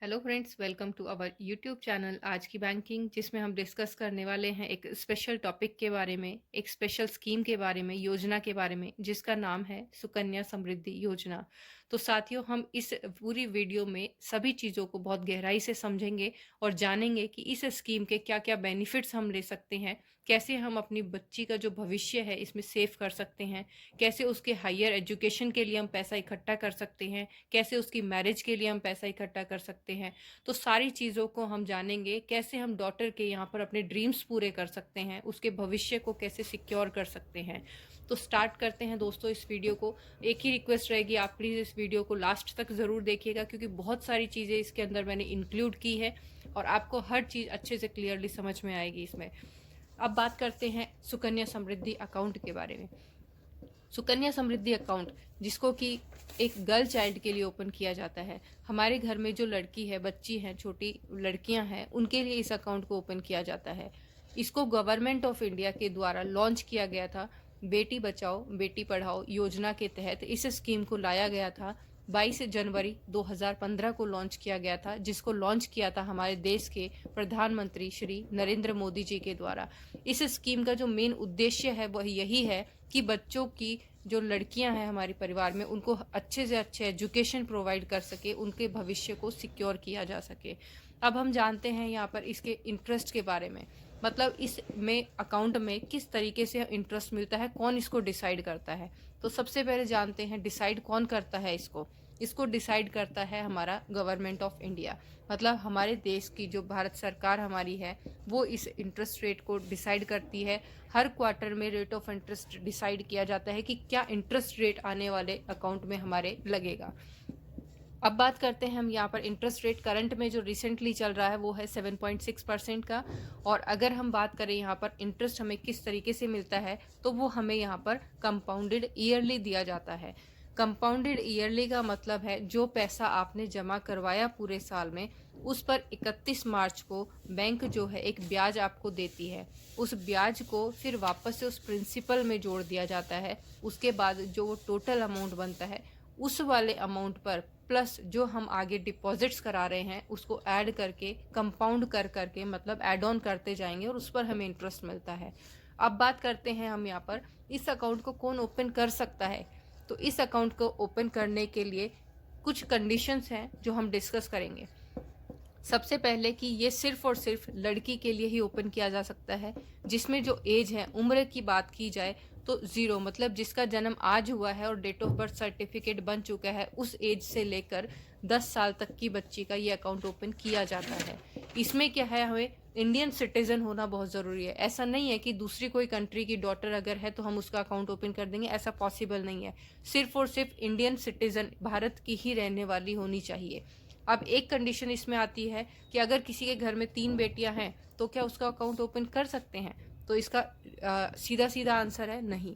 Hello friends, welcome to our YouTube channel आज की banking, जिसमें हम डिस्कस करने वाले हैं एक स्पेशल टॉपिक के बारे में, एक स्पेशल स्कीम के बारे में, योजना के बारे में, जिसका नाम है सुकन्या समृद्धि योजना। तो साथियों, हम इस पूरी वीडियो में सभी चीज़ों को बहुत गहराई से समझेंगे और जानेंगे कि इस स्कीम के क्या क्या बेनिफिट्स हम ले सकते हैं, कैसे हम अपनी बच्ची का जो भविष्य है इसमें सेव कर सकते हैं, कैसे उसके हायर एजुकेशन के लिए हम पैसा इकट्ठा कर सकते हैं, कैसे उसकी मैरिज के लिए हम पैसा इकट्ठा कर सकते हैं। तो सारी चीज़ों को हम जानेंगे, कैसे हम डॉटर के यहाँ पर अपने ड्रीम्स पूरे कर सकते हैं, उसके भविष्य को कैसे सिक्योर कर सकते हैं। तो स्टार्ट करते हैं दोस्तों इस वीडियो को। एक ही रिक्वेस्ट रहेगी, आप प्लीज़ इस वीडियो को लास्ट तक ज़रूर देखिएगा, क्योंकि बहुत सारी चीज़ें इसके अंदर मैंने इंक्लूड की है और आपको हर चीज़ अच्छे से क्लियरली समझ में आएगी इसमें। अब बात करते हैं सुकन्या समृद्धि अकाउंट के बारे में। सुकन्या समृद्धि अकाउंट, जिसको कि एक गर्ल चाइल्ड के लिए ओपन किया जाता है। हमारे घर में जो लड़की है, बच्ची हैं, छोटी लड़कियां हैं, उनके लिए इस अकाउंट को ओपन किया जाता है। इसको गवर्नमेंट ऑफ इंडिया के द्वारा लॉन्च किया गया था। बेटी बचाओ बेटी पढ़ाओ योजना के तहत इस स्कीम को लाया गया था। 22 जनवरी 2015 को लॉन्च किया गया था, जिसको लॉन्च किया था हमारे देश के प्रधानमंत्री श्री नरेंद्र मोदी जी के द्वारा। इस स्कीम का जो मेन उद्देश्य है वह यही है कि बच्चों की जो लड़कियां हैं हमारे परिवार में, उनको अच्छे से अच्छे एजुकेशन प्रोवाइड कर सके, उनके भविष्य को सिक्योर किया जा सके। अब हम जानते हैं यहाँ पर इसके इंटरेस्ट के बारे में, मतलब इसमें अकाउंट में किस तरीके से इंटरेस्ट मिलता है, कौन इसको डिसाइड करता है। तो सबसे पहले जानते हैं डिसाइड कौन करता है इसको। इसको डिसाइड करता है हमारा गवर्नमेंट ऑफ इंडिया, मतलब हमारे देश की जो भारत सरकार हमारी है, वो इस इंटरेस्ट रेट को डिसाइड करती है। हर क्वार्टर में रेट ऑफ इंटरेस्ट डिसाइड किया जाता है कि क्या इंटरेस्ट रेट आने वाले अकाउंट में हमारे लगेगा। अब बात करते हैं हम यहाँ पर इंटरेस्ट रेट करंट में जो रिसेंटली चल रहा है वो है 7.6% का। और अगर हम बात करें यहाँ पर इंटरेस्ट हमें किस तरीके से मिलता है, तो वो हमें यहाँ पर कंपाउंडेड ईयरली दिया जाता है। कंपाउंडेड ईयरली का मतलब है जो पैसा आपने जमा करवाया पूरे साल में, उस पर 31 मार्च को बैंक जो है एक ब्याज आपको देती है। उस ब्याज को फिर वापस से उस प्रिंसिपल में जोड़ दिया जाता है। उसके बाद जो वो टोटल अमाउंट बनता है, उस वाले अमाउंट पर प्लस जो हम आगे डिपॉजिट्स करा रहे हैं उसको ऐड करके कंपाउंड कर करके, मतलब ऐड ऑन करते जाएंगे और उस पर हमें इंटरेस्ट मिलता है। अब बात करते हैं हम यहाँ पर इस अकाउंट को कौन ओपन कर सकता है। तो इस अकाउंट को ओपन करने के लिए कुछ कंडीशंस हैं जो हम डिस्कस करेंगे। सबसे पहले कि ये सिर्फ और सिर्फ लड़की के लिए ही ओपन किया जा सकता है, जिसमें जो एज है, उम्र की बात की जाए तो 0, मतलब जिसका जन्म आज हुआ है और डेट ऑफ बर्थ सर्टिफिकेट बन चुका है, उस एज से लेकर 10 साल तक की बच्ची का ये अकाउंट ओपन किया जाता है। इसमें क्या है, हमें इंडियन सिटीजन होना बहुत ज़रूरी है। ऐसा नहीं है कि दूसरी कोई कंट्री की डॉटर अगर है तो हम उसका अकाउंट ओपन कर देंगे, ऐसा पॉसिबल नहीं है। सिर्फ और सिर्फ इंडियन सिटीजन, भारत की ही रहने वाली होनी चाहिए। अब एक कंडीशन इसमें आती है कि अगर किसी के घर में 3 बेटियां हैं तो क्या उसका अकाउंट ओपन कर सकते हैं। तो इसका सीधा सीधा आंसर है नहीं।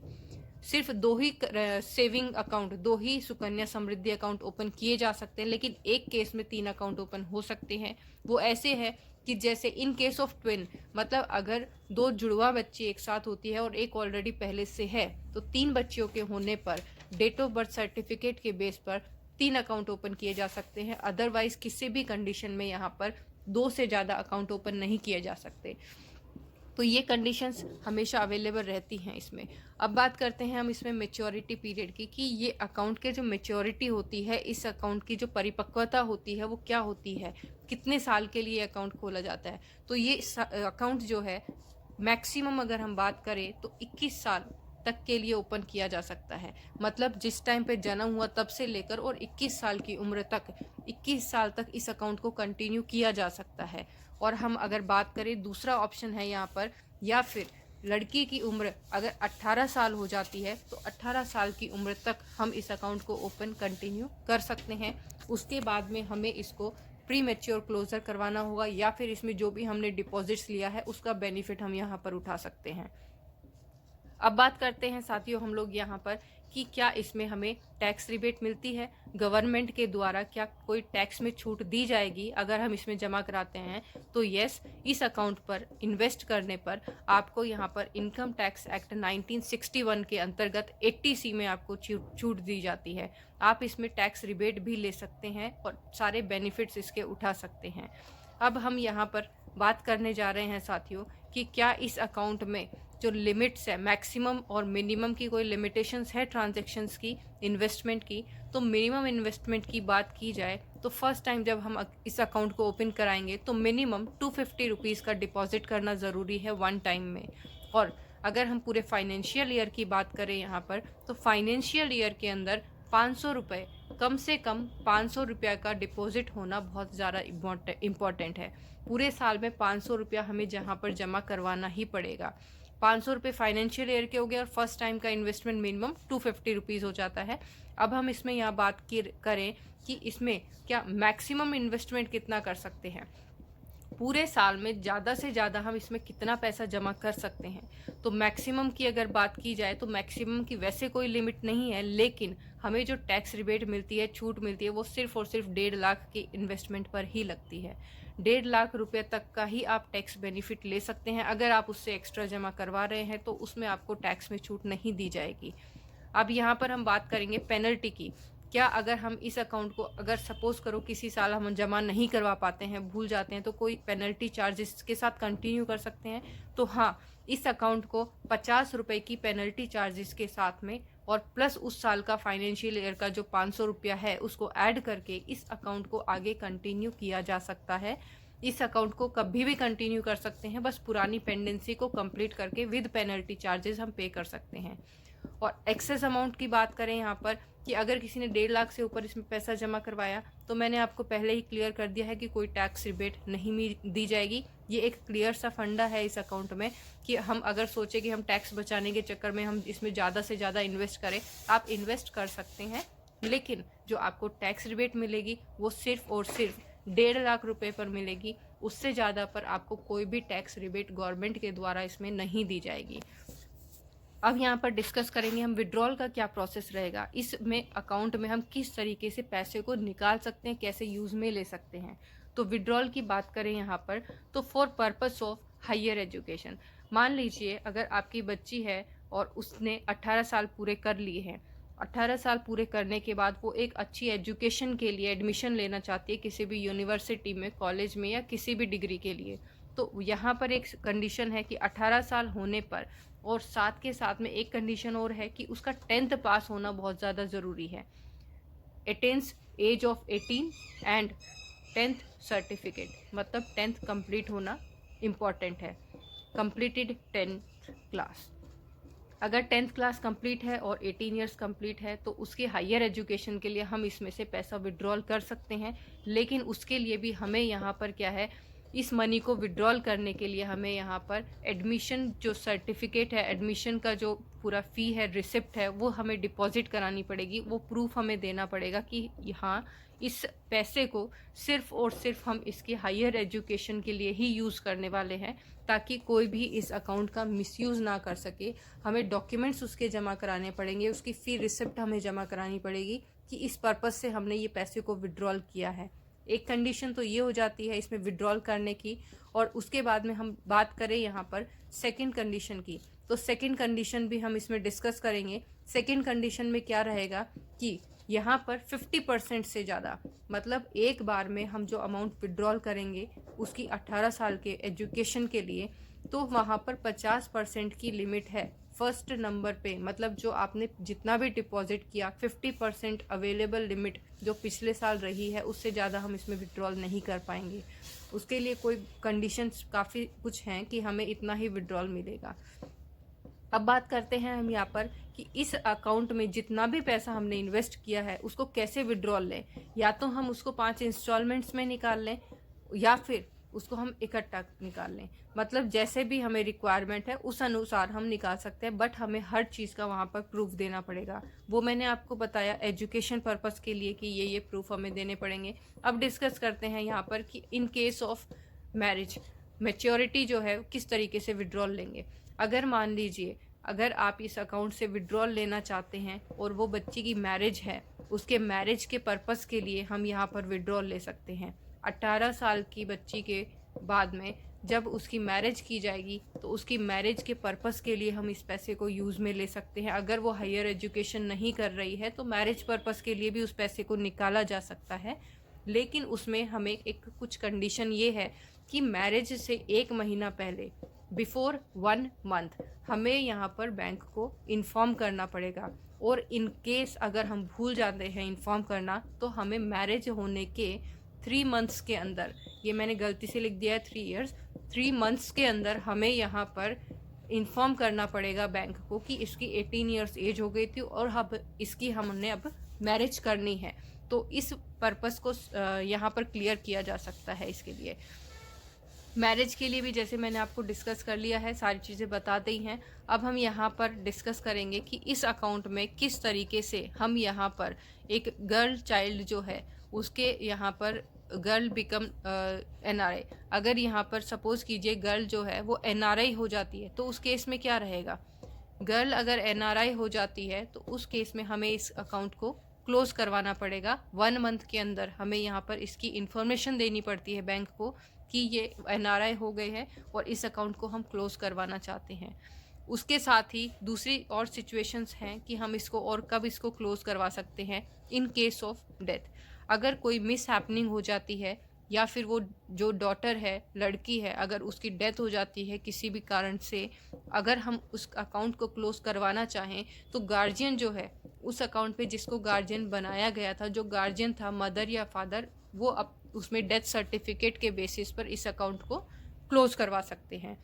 सिर्फ 2 ही सेविंग अकाउंट, 2 ही सुकन्या समृद्धि अकाउंट ओपन किए जा सकते हैं, लेकिन एक केस में 3 अकाउंट ओपन हो सकते हैं। वो ऐसे है कि जैसे इन केस ऑफ ट्विन, मतलब अगर 2 जुड़वा बच्ची एक साथ होती है और एक ऑलरेडी पहले से है, तो 3 बच्चियों के होने पर डेट ऑफ बर्थ सर्टिफिकेट के बेस पर 3 अकाउंट ओपन किए जा सकते हैं। अदरवाइज किसी भी कंडीशन में यहाँ पर 2 से ज़्यादा अकाउंट ओपन नहीं किए जा सकते। तो ये कंडीशंस हमेशा अवेलेबल रहती हैं इसमें। अब बात करते हैं हम इसमें मेच्योरिटी पीरियड की, कि ये अकाउंट के जो मेच्योरिटी होती है, इस अकाउंट की जो परिपक्वता होती है वो क्या होती है, कितने साल के लिए अकाउंट खोला जाता है। तो ये अकाउंट जो है मैक्सिमम अगर हम बात करें तो 21 साल तक के लिए ओपन किया जा सकता है। मतलब जिस टाइम पे जन्म हुआ तब से लेकर और 21 साल की उम्र तक, 21 साल तक इस अकाउंट को कंटिन्यू किया जा सकता है। और हम अगर बात करें, दूसरा ऑप्शन है यहाँ पर, या फिर लड़की की उम्र अगर 18 साल हो जाती है तो 18 साल की उम्र तक हम इस अकाउंट को ओपन कंटिन्यू कर सकते हैं। उसके बाद में हमें इसको प्री मेच्योर क्लोजर करवाना होगा, या फिर इसमें जो भी हमने डिपॉजिट्स लिया है उसका बेनिफिट हम यहाँ पर उठा सकते हैं। अब बात करते हैं साथियों हम लोग यहाँ पर कि क्या इसमें हमें टैक्स रिबेट मिलती है, गवर्नमेंट के द्वारा क्या कोई टैक्स में छूट दी जाएगी अगर हम इसमें जमा कराते हैं। तो यस, इस अकाउंट पर इन्वेस्ट करने पर आपको यहाँ पर इनकम टैक्स एक्ट 1961 के अंतर्गत 80C में आपको छूट दी जाती है। आप इसमें टैक्स रिबेट भी ले सकते हैं और सारे बेनिफिट्स इसके उठा सकते हैं। अब हम यहाँ पर बात करने जा रहे हैं साथियों कि क्या इस अकाउंट में जो लिमिट्स है, मैक्सिमम और मिनिमम की कोई लिमिटेशंस है ट्रांजैक्शंस की, इन्वेस्टमेंट की। तो मिनिमम इन्वेस्टमेंट की बात की जाए तो फर्स्ट टाइम जब हम इस अकाउंट को ओपन कराएंगे तो मिनिमम 250 रुपीज़ का डिपॉजिट करना ज़रूरी है वन टाइम में। और अगर हम पूरे फाइनेंशियल ईयर की बात करें यहाँ पर, तो फाइनेंशियल ईयर के अंदर 500 रुपये, कम से कम 500 रुपया का डिपॉजिट होना बहुत ज़्यादा इम्पॉर्टेंट है। पूरे साल में 500 रुपया हमें जहाँ पर जमा करवाना ही पड़ेगा। 500 रुपये फाइनेंशियल ईयर के हो गए और फर्स्ट टाइम का इन्वेस्टमेंट मिनिमम 250 रुपीज़ हो जाता है। अब हम इसमें यहाँ बात करें कि इसमें क्या मैक्सिमम इन्वेस्टमेंट कितना कर सकते हैं, पूरे साल में ज़्यादा से ज़्यादा हम इसमें कितना पैसा जमा कर सकते हैं। तो मैक्सिमम की अगर बात की जाए तो मैक्सिमम की वैसे कोई लिमिट नहीं है, लेकिन हमें जो टैक्स रिबेट मिलती है, छूट मिलती है, वो सिर्फ और सिर्फ 1.5 लाख की इन्वेस्टमेंट पर ही लगती है। 1.5 लाख रुपये तक का ही आप टैक्स बेनिफिट ले सकते हैं। अगर आप उससे एक्स्ट्रा जमा करवा रहे हैं तो उसमें आपको टैक्स में छूट नहीं दी जाएगी। अब यहाँ पर हम बात करेंगे पेनल्टी की। क्या अगर हम इस अकाउंट को अगर सपोज करो किसी साल हम जमा नहीं करवा पाते हैं, भूल जाते हैं, तो कोई पेनल्टी चार्जेस के साथ कंटिन्यू कर सकते हैं। तो हाँ, इस अकाउंट को 50 रुपये की पेनल्टी चार्जेस के साथ में और प्लस उस साल का फाइनेंशियल ईयर का जो 500 रुपया है उसको ऐड करके इस अकाउंट को आगे कंटिन्यू किया जा सकता है। इस अकाउंट को कभी भी कंटिन्यू कर सकते हैं, बस पुरानी पेंडेंसी को कंप्लीट करके विद पेनल्टी चार्जेस हम पे कर सकते हैं। और एक्सेस अमाउंट की बात करें यहाँ पर कि अगर किसी ने 1.5 लाख से ऊपर इसमें पैसा जमा करवाया तो मैंने आपको पहले ही क्लियर कर दिया है कि कोई टैक्स रिबेट नहीं दी जाएगी। ये एक क्लियर सा फंडा है इस अकाउंट में कि हम अगर सोचे कि हम टैक्स बचाने के चक्कर में हम इसमें ज़्यादा से ज़्यादा इन्वेस्ट करें, आप इन्वेस्ट कर सकते हैं, लेकिन जो आपको टैक्स रिबेट मिलेगी वो सिर्फ और सिर्फ 1.5 लाख रुपए पर मिलेगी। उससे ज़्यादा पर आपको कोई भी टैक्स रिबेट गवर्नमेंट के द्वारा इसमें नहीं दी जाएगी। अब यहाँ पर डिस्कस करेंगे हम विड्रॉल का क्या प्रोसेस रहेगा, इसमें अकाउंट में हम किस तरीके से पैसे को निकाल सकते हैं, कैसे यूज़ में ले सकते हैं। तो विड्रॉल की बात करें यहाँ पर तो for purpose of higher education, मान लीजिए अगर आपकी बच्ची है और उसने 18 साल पूरे कर लिए हैं, 18 साल पूरे करने के बाद वो एक अच्छी एजुकेशन के लिए एडमिशन लेना चाहती है किसी भी यूनिवर्सिटी में, कॉलेज में या किसी भी डिग्री के लिए। तो यहाँ पर एक कंडीशन है कि 18 साल होने पर, और साथ के साथ में एक कंडीशन और है कि उसका 10th पास होना बहुत ज़्यादा ज़रूरी है। Attains age of 18 and 10th certificate, मतलब 10th कंप्लीट होना इम्पॉर्टेंट है। कंप्लीटेड 10th क्लास, अगर 10th क्लास कंप्लीट है और 18 ईयर्स कंप्लीट है तो उसके हायर एजुकेशन के लिए हम इसमें से पैसा विड्रॉल कर सकते हैं। लेकिन उसके लिए भी हमें यहाँ पर क्या है, इस मनी को विड्रॉल करने के लिए हमें यहाँ पर एडमिशन जो सर्टिफिकेट है, एडमिशन का जो पूरा फ़ी है, रिसिप्ट है, वो हमें डिपॉजिट करानी पड़ेगी। वो प्रूफ हमें देना पड़ेगा कि हाँ, इस पैसे को सिर्फ और सिर्फ हम इसके हायर एजुकेशन के लिए ही यूज़ करने वाले हैं, ताकि कोई भी इस अकाउंट का मिसयूज़ ना कर सके। हमें डॉक्यूमेंट्स उसके जमा कराने पड़ेंगे, उसकी फ़ी रिसिप्ट हमें जमा करानी पड़ेगी कि इस पर्पज़ से हमने ये पैसे को विड्रॉल किया है। एक कंडीशन तो ये हो जाती है इसमें विड्रॉल करने की। और उसके बाद में हम बात करें यहाँ पर सेकंड कंडीशन की, तो सेकंड कंडीशन भी हम इसमें डिस्कस करेंगे। सेकंड कंडीशन में क्या रहेगा कि यहाँ पर 50% से ज़्यादा, मतलब एक बार में हम जो अमाउंट विड्रॉल करेंगे उसकी 18 साल के एजुकेशन के लिए, तो वहाँ पर 50% की लिमिट है फर्स्ट नंबर पे। मतलब जो आपने जितना भी डिपॉजिट किया, 50% अवेलेबल लिमिट जो पिछले साल रही है, उससे ज़्यादा हम इसमें विड्रॉल नहीं कर पाएंगे। उसके लिए कोई कंडीशंस काफ़ी कुछ हैं कि हमें इतना ही विड्रॉल मिलेगा। अब बात करते हैं हम यहाँ पर कि इस अकाउंट में जितना भी पैसा हमने इन्वेस्ट किया है उसको कैसे विड्रॉल लें। या तो हम उसको 5 इंस्टॉलमेंट्स में निकाल लें या फिर उसको हम इकट्ठा निकाल लें। मतलब जैसे भी हमें रिक्वायरमेंट है उस अनुसार हम निकाल सकते हैं, बट हमें हर चीज़ का वहाँ पर प्रूफ देना पड़ेगा। वो मैंने आपको बताया एजुकेशन पर्पस के लिए कि ये प्रूफ हमें देने पड़ेंगे। अब डिस्कस करते हैं यहाँ पर कि in case of marriage, maturity जो है किस तरीके से विड्रॉल लेंगे। अगर मान लीजिए अगर आप इस अकाउंट से विड्रॉल लेना चाहते हैं और वो बच्ची की मैरिज है, उसके मैरिज के पर्पस के लिए हम यहाँ पर विड्रॉल ले सकते हैं। 18 साल की बच्ची के बाद में जब उसकी मैरिज की जाएगी तो उसकी मैरिज के पर्पस के लिए हम इस पैसे को यूज़ में ले सकते हैं। अगर वो हायर एजुकेशन नहीं कर रही है तो मैरिज पर्पस के लिए भी उस पैसे को निकाला जा सकता है, लेकिन उसमें हमें एक कुछ कंडीशन ये है कि मैरिज से 1 महीना पहले, बिफोर 1 मंथ, हमें यहाँ पर बैंक को इन्फॉर्म करना पड़ेगा। और इन केस अगर हम भूल जाते हैं इन्फॉर्म करना, तो हमें मैरिज होने के 3 मंथ्स के अंदर, ये मैंने गलती से लिख दिया है 3 इयर्स, 3 मंथ्स के अंदर हमें यहाँ पर इन्फॉर्म करना पड़ेगा बैंक को कि इसकी 18 इयर्स एज हो गई थी और अब इसकी हमने अब मैरिज करनी है। तो इस पर्पस को यहाँ पर क्लियर किया जा सकता है। इसके लिए मैरिज के लिए भी जैसे मैंने आपको डिस्कस कर लिया है, सारी चीज़ें बता दी हैं। अब हम यहाँ पर डिस्कस करेंगे कि इस अकाउंट में किस तरीके से हम यहाँ पर एक गर्ल चाइल्ड जो है उसके यहाँ पर गर्ल बिकम NRI, अगर यहाँ पर सपोज कीजिए गर्ल जो है वो NRI हो जाती है तो उस केस में क्या रहेगा। गर्ल अगर NRI हो जाती है तो उस केस में हमें इस अकाउंट को क्लोज करवाना पड़ेगा। 1 मंथ के अंदर हमें यहाँ पर इसकी इन्फॉर्मेशन देनी पड़ती है बैंक को कि ये NRI हो गए हैं और इस अकाउंट को हम क्लोज करवाना चाहते हैं। उसके साथ ही दूसरी और सिचुएशंस हैं कि हम इसको और कब इसको क्लोज करवा सकते हैं। इन केस ऑफ डेथ, अगर कोई मिस हैपनिंग हो जाती है या फिर वो जो डॉटर है, लड़की है, अगर उसकी डेथ हो जाती है किसी भी कारण से, अगर हम उस अकाउंट को क्लोज करवाना चाहें तो गार्जियन जो है उस अकाउंट पे जिसको गार्जियन बनाया गया था, जो गार्जियन था मदर या फादर, वो अब उसमें डेथ सर्टिफिकेट के बेसिस पर इस अकाउंट को क्लोज करवा सकते हैं।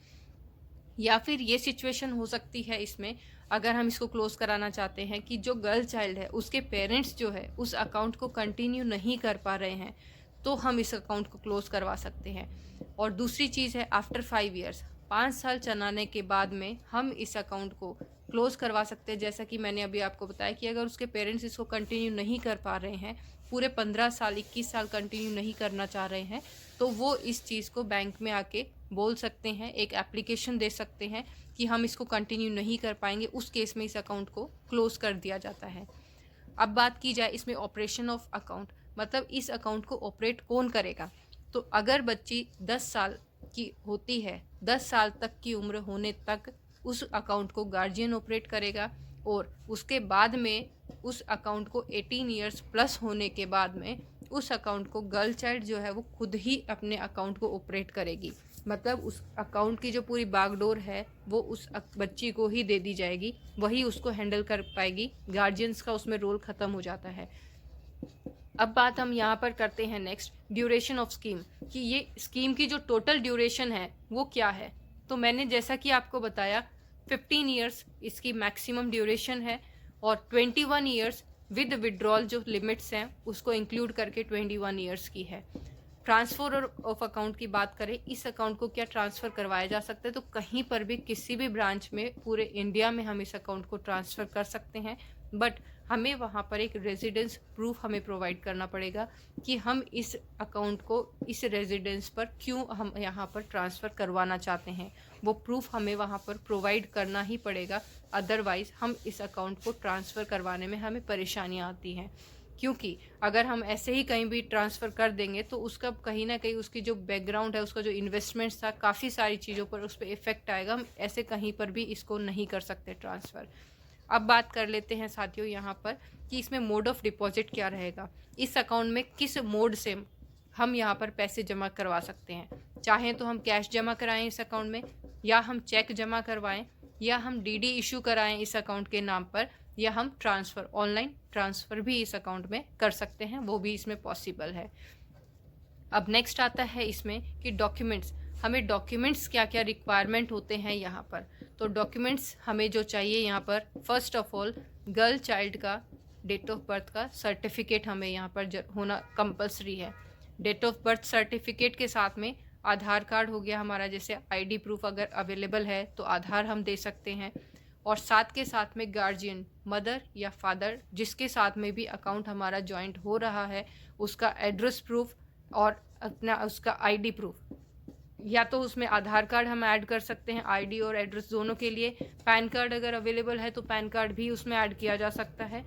या फिर ये सिचुएशन हो सकती है इसमें, अगर हम इसको क्लोज कराना चाहते हैं कि जो गर्ल चाइल्ड है उसके पेरेंट्स जो है उस अकाउंट को कंटिन्यू नहीं कर पा रहे हैं, तो हम इस अकाउंट को क्लोज करवा सकते हैं। और दूसरी चीज़ है आफ्टर 5 इयर्स, 5 साल चलाने के बाद में हम इस अकाउंट को क्लोज करवा सकते हैं। जैसा कि मैंने अभी आपको बताया कि अगर उसके पेरेंट्स इसको कंटिन्यू नहीं कर पा रहे हैं, पूरे 15 साल 21 साल कंटिन्यू नहीं करना चाह रहे हैं, तो वो इस चीज़ को बैंक में आके बोल सकते हैं, एक एप्लीकेशन दे सकते हैं कि हम इसको कंटिन्यू नहीं कर पाएंगे। उस केस में इस अकाउंट को क्लोज कर दिया जाता है। अब बात की जाए इसमें ऑपरेशन ऑफ अकाउंट, मतलब इस अकाउंट को ऑपरेट कौन करेगा। तो अगर बच्ची 10 साल की होती है, 10 साल तक की उम्र होने तक उस अकाउंट को गार्जियन ऑपरेट करेगा, और उसके बाद में उस अकाउंट को 18 इयर्स प्लस होने के बाद में उस अकाउंट को गर्ल चाइल्ड जो है वो खुद ही अपने अकाउंट को ऑपरेट करेगी। मतलब उस अकाउंट की जो पूरी बागडोर है वो उस बच्ची को ही दे दी जाएगी, वही उसको हैंडल कर पाएगी, गार्जियंस का उसमें रोल ख़त्म हो जाता है। अब बात हम यहाँ पर करते हैं नेक्स्ट, ड्यूरेशन ऑफ स्कीम, कि ये स्कीम की जो टोटल ड्यूरेशन है वो क्या है। तो मैंने जैसा कि आपको बताया 15 इयर्स इसकी मैक्सिमम ड्यूरेशन है, और 21 इयर्स विद विड्रॉल जो लिमिट्स हैं उसको इंक्लूड करके 21 इयर्स की है। ट्रांसफ़र ऑफ अकाउंट की बात करें, इस अकाउंट को क्या ट्रांसफ़र करवाया जा सकता है, तो कहीं पर भी किसी भी ब्रांच में पूरे इंडिया में हम इस अकाउंट को ट्रांसफ़र कर सकते हैं, बट हमें वहाँ पर एक रेजिडेंस प्रूफ हमें प्रोवाइड करना पड़ेगा कि हम इस अकाउंट को इस रेजिडेंस पर क्यों हम यहाँ पर ट्रांसफ़र करवाना चाहते हैं। वो प्रूफ हमें वहाँ पर प्रोवाइड करना ही पड़ेगा, अदरवाइज़ हम इस अकाउंट को ट्रांसफ़र करवाने में हमें परेशानियाँ आती हैं। क्योंकि अगर हम ऐसे ही कहीं भी ट्रांसफ़र कर देंगे तो उसका कहीं ना कहीं उसकी जो बैकग्राउंड है, उसका जो इन्वेस्टमेंट्स था, काफ़ी सारी चीज़ों पर उस पर इफ़ेक्ट आएगा। हम ऐसे कहीं पर भी इसको नहीं कर सकते ट्रांसफ़र। अब बात कर लेते हैं साथियों यहाँ पर कि इसमें मोड ऑफ़ डिपॉजिट क्या रहेगा, इस अकाउंट में किस मोड से हम यहाँ पर पैसे जमा करवा सकते हैं। चाहें तो हम कैश जमा कराएं इस अकाउंट में, या हम चेक जमा करवाएं, या हम DD इशू कराएं इस अकाउंट के नाम पर, या हम ट्रांसफ़र ऑनलाइन ट्रांसफ़र भी इस अकाउंट में कर सकते हैं, वो भी इसमें पॉसिबल है। अब नेक्स्ट आता है इसमें कि डॉक्यूमेंट्स, हमें डॉक्यूमेंट्स क्या क्या रिक्वायरमेंट होते हैं यहाँ पर। तो डॉक्यूमेंट्स हमें जो चाहिए यहाँ पर, first of all girl child का डेट ऑफ बर्थ का सर्टिफिकेट हमें यहाँ पर होना कंपलसरी है। डेट ऑफ बर्थ सर्टिफिकेट के साथ में आधार कार्ड हो गया हमारा, जैसे ID प्रूफ अगर अवेलेबल है तो आधार हम दे सकते हैं, और साथ के साथ में गार्जियन मदर या फादर जिसके साथ में भी अकाउंट हमारा जॉइंट हो रहा है, उसका एड्रेस प्रूफ और अपना उसका ID प्रूफ, या तो उसमें आधार कार्ड हम ऐड कर सकते हैं, आईडी और एड्रेस दोनों के लिए। पैन कार्ड अगर अवेलेबल है तो पैन कार्ड भी उसमें ऐड किया जा सकता है।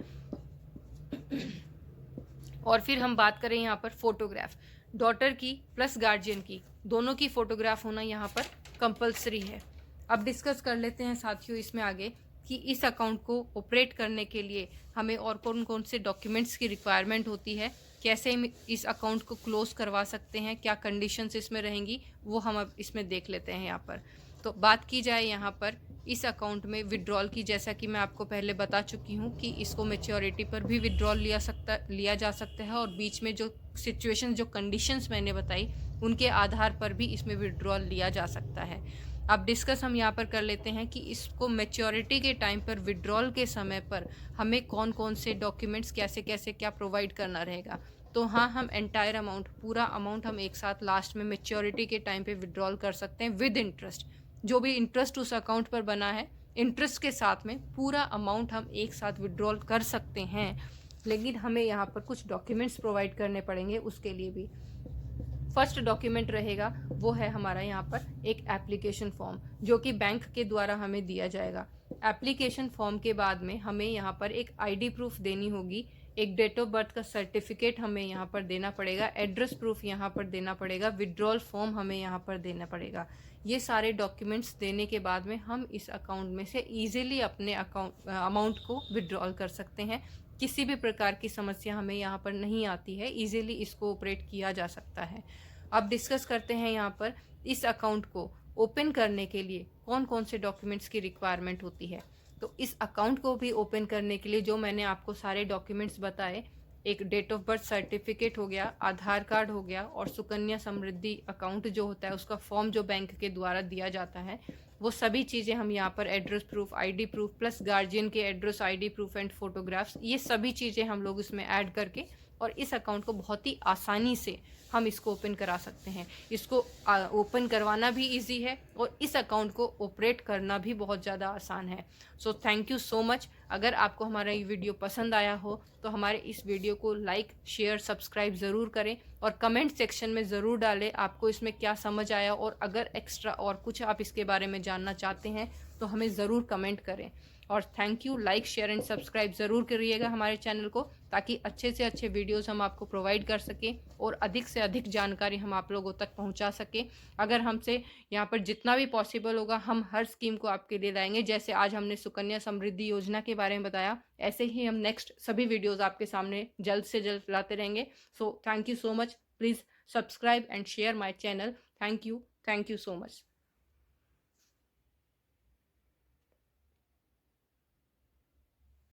और फिर हम बात करें यहाँ पर फोटोग्राफ, डॉटर की प्लस गार्जियन की, दोनों की फोटोग्राफ होना यहाँ पर कंपलसरी है। अब डिस्कस कर लेते हैं साथियों इसमें आगे कि इस अकाउंट को ऑपरेट करने के लिए हमें और कौन कौन से डॉक्यूमेंट्स की रिक्वायरमेंट होती है, कैसे हम इस अकाउंट को क्लोज करवा सकते हैं, क्या कंडीशंस इसमें रहेंगी, वो हम अब इसमें देख लेते हैं यहाँ पर। तो बात की जाए यहाँ पर इस अकाउंट में विड्रॉल की, जैसा कि मैं आपको पहले बता चुकी हूँ कि इसको मैच्योरिटी पर भी विड्रॉल लिया जा सकता है, और बीच में जो सिचुएशन, जो कंडीशंस मैंने बताई उनके आधार पर भी इसमें विड्रॉल लिया जा सकता है। अब डिस्कस हम यहाँ पर कर लेते हैं कि इसको मैच्योरिटी के टाइम पर, विड्रॉल के समय पर हमें कौन कौन से डॉक्यूमेंट्स, कैसे कैसे क्या प्रोवाइड करना रहेगा। तो हाँ, हम एंटायर अमाउंट, पूरा अमाउंट हम एक साथ लास्ट में मैच्योरिटी के टाइम पे विड्रॉल कर सकते हैं विद इंटरेस्ट। जो भी इंटरेस्ट उस अकाउंट पर बना है, इंटरेस्ट के साथ में पूरा अमाउंट हम एक साथ विड्रॉल कर सकते हैं। लेकिन हमें यहाँ पर कुछ डॉक्यूमेंट्स प्रोवाइड करने पड़ेंगे उसके लिए भी। फर्स्ट डॉक्यूमेंट रहेगा वो है हमारा यहाँ पर एक एप्लीकेशन फॉर्म, जो कि बैंक के द्वारा हमें दिया जाएगा। एप्लीकेशन फॉर्म के बाद में हमें यहाँ पर एक आईडी प्रूफ देनी होगी, एक डेट ऑफ बर्थ का सर्टिफिकेट हमें यहाँ पर देना पड़ेगा, एड्रेस प्रूफ यहाँ पर देना पड़ेगा, विड्रॉल फॉर्म हमें यहाँ पर देना पड़ेगा। ये सारे डॉक्यूमेंट्स देने के बाद में हम इस अकाउंट में से ईजिली अपने अमाउंट को विड्रॉल कर सकते हैं। किसी भी प्रकार की समस्या हमें यहाँ पर नहीं आती है, ईजिली इसको ऑपरेट किया जा सकता है। अब डिस्कस करते हैं यहाँ पर इस अकाउंट को ओपन करने के लिए कौन कौन से डॉक्यूमेंट्स की रिक्वायरमेंट होती है। तो इस अकाउंट को भी ओपन करने के लिए जो मैंने आपको सारे डॉक्यूमेंट्स बताए, एक डेट ऑफ बर्थ सर्टिफिकेट हो गया, आधार कार्ड हो गया, और सुकन्या समृद्धि अकाउंट जो होता है उसका फॉर्म जो बैंक के द्वारा दिया जाता है, वो सभी चीज़ें हम यहाँ पर address proof, ID proof plus guardian के address, ID proof and photographs, ये सभी चीज़ें हम लोग इसमें ऐड करके और इस अकाउंट को बहुत ही आसानी से हम इसको ओपन करा सकते हैं। इसको ओपन करवाना भी इजी है और इस अकाउंट को ऑपरेट करना भी बहुत ज़्यादा आसान है। So thank you so much. अगर आपको हमारा ये वीडियो पसंद आया हो तो हमारे इस वीडियो को लाइक, शेयर, सब्सक्राइब ज़रूर करें और कमेंट सेक्शन में ज़रूर डालें आपको इसमें क्या समझ आया, और अगर एक्स्ट्रा और कुछ आप इसके बारे में जानना चाहते हैं तो हमें ज़रूर कमेंट करें। और thank you, like, share and subscribe ज़रूर करिएगा हमारे चैनल को, ताकि अच्छे से अच्छे वीडियोस हम आपको प्रोवाइड कर सकें और अधिक से अधिक जानकारी हम आप लोगों तक पहुंचा सकें। अगर हमसे यहाँ पर जितना भी पॉसिबल होगा हम हर स्कीम को आपके लिए लाएंगे। जैसे आज हमने सुकन्या समृद्धि योजना के बारे में बताया, ऐसे ही हम नेक्स्ट सभी वीडियोज़ आपके सामने जल्द से जल्द लाते रहेंगे। So thank you so much. Please subscribe and share my channel. Thank you so much.